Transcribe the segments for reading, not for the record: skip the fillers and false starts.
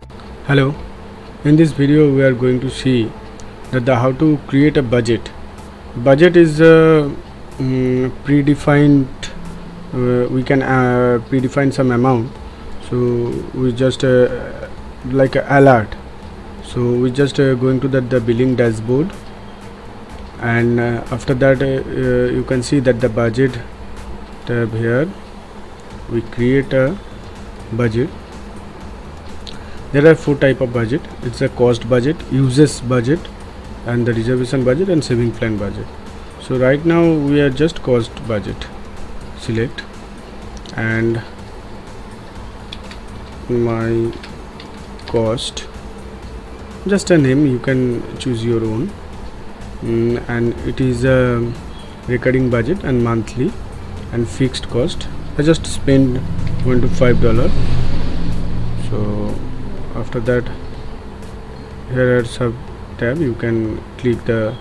Hello, in this video we are going to see that how to create a budget. Budget is predefined. We can predefine some amount, so we just like a alert. So we just going to the billing dashboard, and after that you can see that the budget tab here. We create a budget. There are four type of budget. It's a cost budget, uses budget, and the reservation budget, and saving plan budget. So right now we are just cost budget. Select and my cost, just a name, you can choose your own. And it is a recurring budget and monthly and fixed cost. I just spend $1 to $5. So after that, here are sub tab, you can click the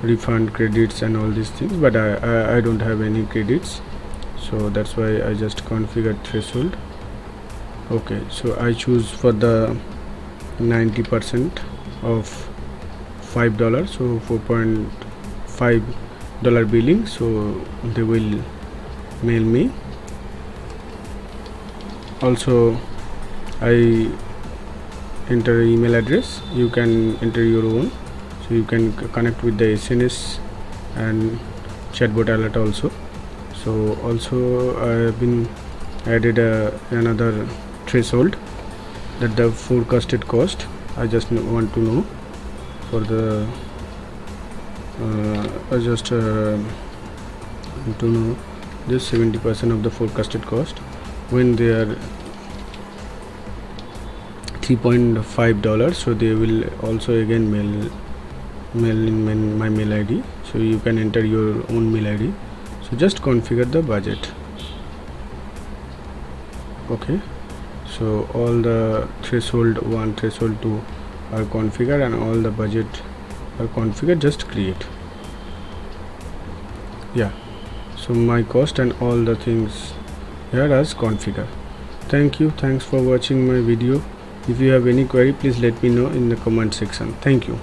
refund, credits and all these things, but I don't have any credits, so that's why I just configure threshold. Okay, so I choose for the 90% of $5, so $4.5 billing, so they will mail me. Also I enter email address, you can enter your own, so you can connect with the SNS and chatbot alert also. So also I have been added another threshold, that the forecasted cost. I just want to know for the I just want to know this 70% of the forecasted cost when they are $3.5, so they will also again mail in my mail ID, so you can enter your own mail ID. So just configure the budget. Okay, so all the threshold 1, threshold 2 are configured and all the budget are configured. Just create. Yeah, so my cost and all the things here as configure. Thanks for watching my video. If you have any query, please let me know in the comment section. Thank you.